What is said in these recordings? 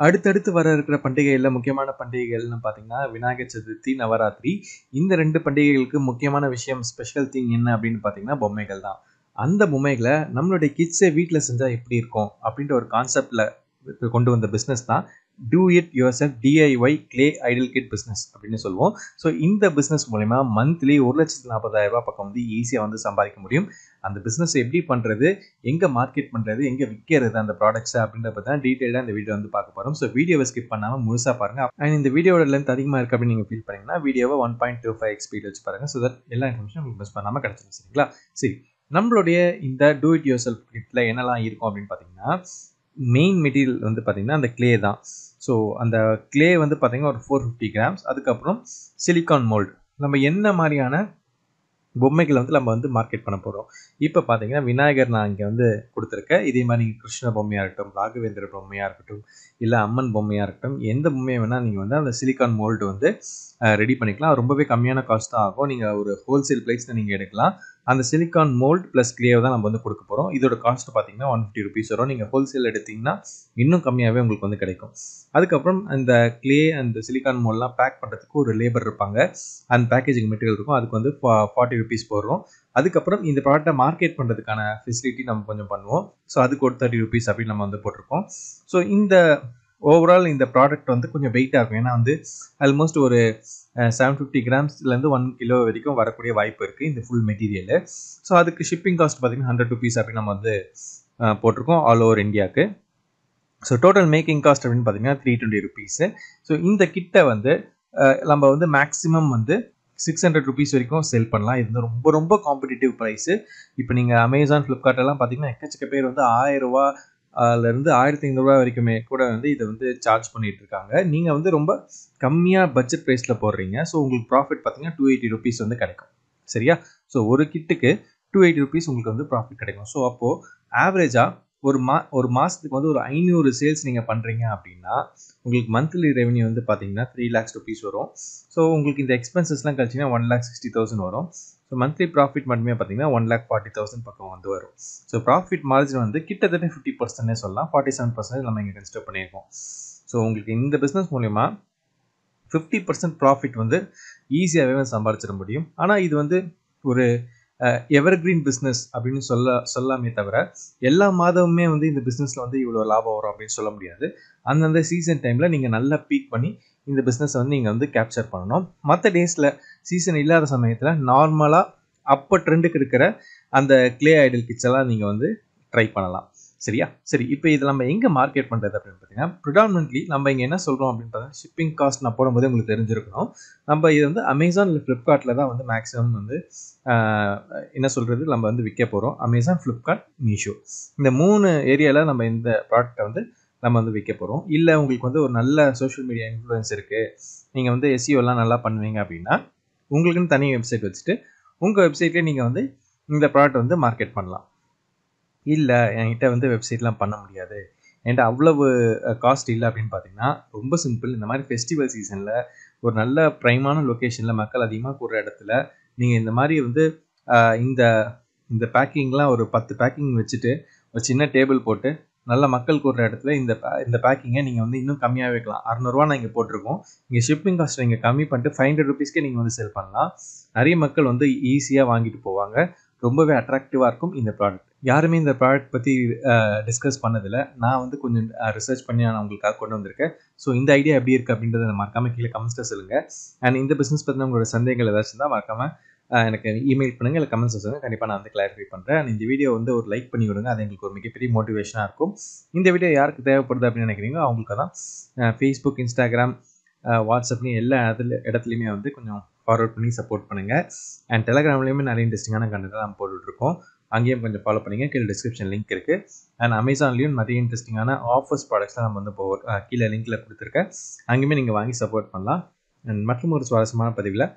அடுத்தடுத்து வர இருக்கிற பண்டிகைகள்ல முக்கியமான பண்டிகைகள்னு பார்த்தீங்கன்னா, விநாயகர் சதுர்த்தி, நவராத்திரி. இந்த 2 பண்டிகைகளுக்கு முக்கியமான விஷயம் ஸ்பெஷல் திங் என்ன அப்படின்னு பார்த்தீங்கன்னா, பொம்மைகள் தான். அந்த பொம்மைகள நம்மளுடைய கிட்ஸே வீட்ல செஞ்சா எப்படி இருக்கும்? அப்படின்ற ஒரு கான்செப்ட்ல கொண்டு வந்த பிசினஸ் தான் do it yourself DIY clay idol kit business அப்படின்னு சொல்லுவோம். ஸோ இந்த பிசினஸ் மூலமா மந்த்லி ரூ. 1,40,000 பக்கம் வந்து ஈஸியா வந்து சம்பாதிக்க முடியும். அந்த பிசினஸ் எப்படி பண்றது? எங்க மார்க்கெட் பண்றது? எங்க விக்கிறது அந்த ப்ராடக்ட்ஸ் அப்படின்றத பத்தி தான் டீடைலா இந்த வீடியோ வந்து பார்க்க போறோம். ஸோ வீடியோவை ஸ்கிப் பண்ணாம முழுசா பாருங்க. அண்ட் இந்த வீடியோட லென்த் அதிகமா இருக்கு அப்படின்னு நீங்க ஃபீல் பண்ணீங்கன்னா வீடியோவை 1.25x ஸ்பீட் வச்சு பாருங்க. ஸோ தட் எல்லா இன்ஃபர்மேஷன் உங்களுக்கு மிஸ் பண்ணாம கிடைச்சிடும். சரிங்களா? சரி, நம்மளுடைய இந்த டூ இட் யுவர் செல்ஃப் கிட்ல என்னெல்லாம் இருக்கும் அப்படின்னு பார்த்தீங்கன்னா, மெயின் மெட்டீரியல் வந்து பார்த்தீங்கன்னா அந்த கிளே தான். ஸோ அந்த கிளே வந்து பார்த்தீங்கன்னா ஒரு 450 கிராம்ஸ். அதுக்கப்புறம் சிலிக்கான் மோல்டு. நம்ம என்ன மாதிரியான பொம்மைகள் வந்து நம்ம வந்து மார்க்கெட் பண்ண போகிறோம். இப்போ பார்த்தீங்கன்னா விநாயகர் நான் இங்கே வந்து கொடுத்துருக்கேன். இதே மாதிரி நீங்கள் கிருஷ்ண பொம்மையாக இருக்கட்டும், ராகவேந்திர பொம்மையாக இருக்கட்டும், இல்லை அம்மன் பொம்மையாக இருக்கட்டும், எந்த பொம்மையை வேணால் நீங்கள் வந்து அந்த சிலிக்கான் மோல்டு வந்து ரெடி பண்ணிக்கலாம். ரொம்பவே கம்மியான காஸ்ட் தான் ஆகும். நீங்கள் ஒரு ஹோல்சேல் ப்ரைஸில் நீங்கள் எடுக்கலாம். அந்த சிலிக்கான் மோல்டு ப்ளஸ் கிளேவை தான் நம்ம வந்து கொடுக்க போகிறோம். இதோட காஸ்ட் பார்த்தீங்கன்னா ₹150 வரும். நீங்கள் ஹோல்சேல் எடுத்தீங்கன்னா இன்னும் கம்மியாகவே உங்களுக்கு வந்து கிடைக்கும். அதுக்கப்புறம் அந்த கிளே அந்த சிலிக்கான் மோல்ட்லாம் பேக் பண்ணுறதுக்கு ஒரு லேபர் இருப்பாங்க. அந்த பேக்கேஜிங் மெட்டீரியல் இருக்கும். அதுக்கு வந்து ₹40 போடுறோம். அதுக்கப்புறம் இந்த ப்ராடக்ட்டை மார்க்கெட் பண்ணுறதுக்கான ஃபெசிலிட்டி நம்ம கொஞ்சம் பண்ணுவோம். ஸோ அதுக்கு ஒரு ₹30 அப்படின்னு நம்ம வந்து போட்டிருக்கோம். ஸோ இந்த ஓவரால் இந்த ப்ராடக்ட் வந்து கொஞ்சம் வெயிட்டாக இருக்கும். ஏன்னா வந்து ஆல்மோஸ்ட் ஒரு 750 கிராம்ஸ்லேருந்து 1 கிலோ வரைக்கும் வரக்கூடிய வாய்ப்பு இருக்குது இந்த ஃபுல் மெட்டீரியலு. ஸோ அதுக்கு ஷிப்பிங் காஸ்ட் பார்த்தீங்கன்னா ₹100 அப்படின்னு நம்ம வந்து போட்டிருக்கோம் ஆல் ஓவர் இந்தியாவுக்கு. ஸோ டோட்டல் மேக்கிங் காஸ்ட் அப்படின்னு பார்த்தீங்கன்னா ₹320. ஸோ இந்த கிட்டை வந்து நம்ம வந்து மேக்ஸிமம் வந்து ₹600 வரைக்கும் செல் பண்ணலாம். இது வந்து ரொம்ப ரொம்ப காம்படிட்டிவ் ப்ரைஸு. இப்போ நீங்கள் அமேசான், ஃப்ளிப்கார்ட்டெல்லாம் பார்த்தீங்கன்னா எக்கச்சக்க பேர் வந்து ₹1000 லேருந்து ₹1500 வரைக்குமே கூட வந்து இதை வந்து சார்ஜ் பண்ணிட்டு இருக்காங்க. நீங்கள் வந்து ரொம்ப கம்மியாக பட்ஜெட் ப்ரைஸில் போடுறீங்க. ஸோ உங்களுக்கு ப்ராஃபிட் பார்த்தீங்கன்னா ₹280 வந்து கிடைக்கும். சரியா? ஸோ ஒரு கிட்டுக்கு ₹280 உங்களுக்கு வந்து ப்ராஃபிட் கிடைக்கும். ஸோ அப்போது ஆவரேஜாக ஒரு மாதத்துக்கு வந்து ஒரு 500 சேல்ஸ் நீங்கள் பண்ணுறீங்க அப்படின்னா உங்களுக்கு மந்த்லி ரெவன்யூ வந்து பார்த்தீங்கன்னா ₹3,00,000 வரும். ஸோ உங்களுக்கு இந்த எக்ஸ்பென்சஸ்லாம் கழிச்சிங்கன்னா ₹1,60,000 வரும். ஸோ மந்த்லி ப்ராஃபிட் மட்டுமே பார்த்தீங்கன்னா ₹1,40,000 பக்கம் வந்து வரும். ஸோ ப்ராஃபிட் மார்ஜின் வந்து கிட்டத்தட்ட 50% சொல்லலாம். 47% நம்ம இங்கே கன்சிடர் பண்ணியிருக்கோம். ஸோ உங்களுக்கு இந்த பிஸ்னஸ் மூலமா 50% ப்ராஃபிட் வந்து ஈஸியாகவே சம்பாதிச்சிட முடியும். ஆனால் இது வந்து ஒரு எவர்கிரீன் பிஸ்னஸ் அப்படின்னு சொல்லாமே தவிர எல்லா மாதமுமே வந்து இந்த பிஸ்னஸில் வந்து இவ்வளோ லாபம் வரும் அப்படின்னு சொல்ல முடியாது. அந்தந்த சீசன் டைமில் நீங்கள் நல்லா பீக் பண்ணி இந்த பிஸ்னஸை வந்து நீங்கள் வந்து கேப்சர் பண்ணணும். மற்ற டேஸில் சீசன் இல்லாத சமயத்தில் நார்மலாக அப்போ ட்ரெண்டுக்கு இருக்கிற அந்த கிளே ஐடல் கிட்ஸ் எல்லாம் நீங்கள் வந்து ட்ரை பண்ணலாம். சரியா? சரி, இப்போ இதில் நம்ம எங்கே மார்க்கெட் பண்ணுறது அப்படின்னு பார்த்தீங்கன்னா, ப்ரிடாமினன்ட்லி நம்ம இங்கே என்ன சொல்கிறோம் அப்படின்னு பார்த்தீங்கன்னா, ஷிப்பிங் காஸ்ட் நான் போடும்போது உங்களுக்கு தெரிஞ்சிருக்கணும். நம்ம இது வந்து அமேசான் இல்லை ஃப்ளிப்கார்ட்டில் தான் வந்து மேக்ஸிமம் வந்து என்ன சொல்கிறது நம்ம வந்து விற்க போகிறோம். அமேசான், ஃப்ளிப்கார்ட், மீஷோ இந்த 3 ஏரியாவில் நம்ம இந்த ப்ராடக்ட்டை வந்து நம்ம வந்து விற்க போகிறோம். இல்லை உங்களுக்கு வந்து ஒரு நல்ல சோஷியல் மீடியா இன்ஃப்ளூயன்ஸ் இருக்குது, நீங்கள் வந்து எஸ்இஓலாம் நல்லா பண்ணுவீங்க அப்படின்னா உங்களுக்குன்னு தனி வெப்சைட் வச்சுட்டு உங்கள் வெப்சைட்லேயே நீங்கள் வந்து இந்த ப்ராடக்ட் வந்து மார்க்கெட் பண்ணலாம். இல்லை என்கிட்ட வந்து வெப்சைட்லாம் பண்ண முடியாது, என்கிட்ட அவ்வளவு காஸ்ட் இல்லை அப்படின்னு பார்த்தீங்கன்னா ரொம்ப சிம்பிள். இந்த மாதிரி ஃபெஸ்டிவல் சீசனில் ஒரு நல்ல ப்ரைமான லொக்கேஷனில் மக்கள் அதிகமாக கூடுற இடத்துல நீங்கள் இந்த மாதிரி வந்து இந்த இந்த பேக்கிங்லாம் ஒரு 10 பேக்கிங் வச்சுட்டு ஒரு சின்ன டேபிள் போட்டு நல்ல மக்கள் கூடுற இடத்துல இந்த பேக்கிங்கை நீங்கள் வந்து இன்னும் கம்மியாக வைக்கலாம். ₹600 நான் இங்கே போட்டிருக்கோம். இங்கே ஷிப்பிங் காஸ்ட் நீங்கள் கம்மி பண்ணிட்டு ₹500 நீங்கள் வந்து செல் பண்ணலாம். நிறைய மக்கள் வந்து ஈஸியாக வாங்கிட்டு போவாங்க. ரொம்பவே அட்ராக்டிவாக இருக்கும் இந்த ப்ராடக்ட். யாருமே இந்த ப்ராடக்ட் பற்றி டிஸ்கஸ் பண்ணதில்லை. நான் வந்து கொஞ்சம் ரிசர்ச் பண்ணி நான் உங்களுக்காக கொண்டு வந்திருக்கேன். ஸோ இந்த ஐடியா எப்படி இருக்குது அப்படின்றத மறக்காமல் கீழே கமெண்ட்ஸில் சொல்லுங்கள். அண்ட் இந்த பிஸ்னஸ் பற்றின உங்களோட சந்தேகங்கள் ஏதாச்சும் இருந்தால் மறக்காமல் எனக்கு இமெயில் பண்ணுங்கள், இல்லை கமெண்ட்ஸ் சொல்லுங்கள். கண்டிப்பாக நான் வந்து கிளாரிஃபை பண்ணுறேன். அண்ட் இந்த வீடியோ வந்து ஒரு லைக் பண்ணி விடுங்க. அது எங்களுக்கு ஒரு மிகப்பெரிய மோட்டிவேஷனாக இருக்கும். இந்த வீடியோ யாருக்கு தேவைப்படுது அப்படின்னு நினைக்கிறீங்களோ அவங்களுக்கு தான் ஃபேஸ்புக், இன்ஸ்டாகிராம், வாட்ஸ்அப்லேயும் எல்லா இடத்துலையுமே வந்து கொஞ்சம் ஃபார்வர்ட் பண்ணி சப்போர்ட் பண்ணுங்கள். அண்ட் டெலிகிராம்லேயுமே நிறைய இன்ட்ரெஸ்டிங்கான கண்டென்ட் நம்ம போட்டுட்ருக்கோம். அங்கேயும் கொஞ்சம் ஃபாலோ பண்ணிங்க. கீழே டிஸ்கிரிப்ஷன் லிங்க் இருக்குது. அண்ட் அமேசான்லேயும் நிறைய இன்ட்ரெஸ்டிங்கான ஆஃபர்ஸ் ப்ராடக்ட்ஸ்லாம் நம்ம வந்து கீழே லிங்க்கில் கொடுத்துருக்கேன். அங்கேயுமே நீங்கள் வாங்கி சப்போர்ட் பண்ணலாம். அண்ட் மற்றும் ஒரு சுவாரஸ்யமான பதிவில்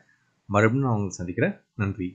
மறுபடியும் நான் உங்களை சந்திக்கிறேன். நன்றி.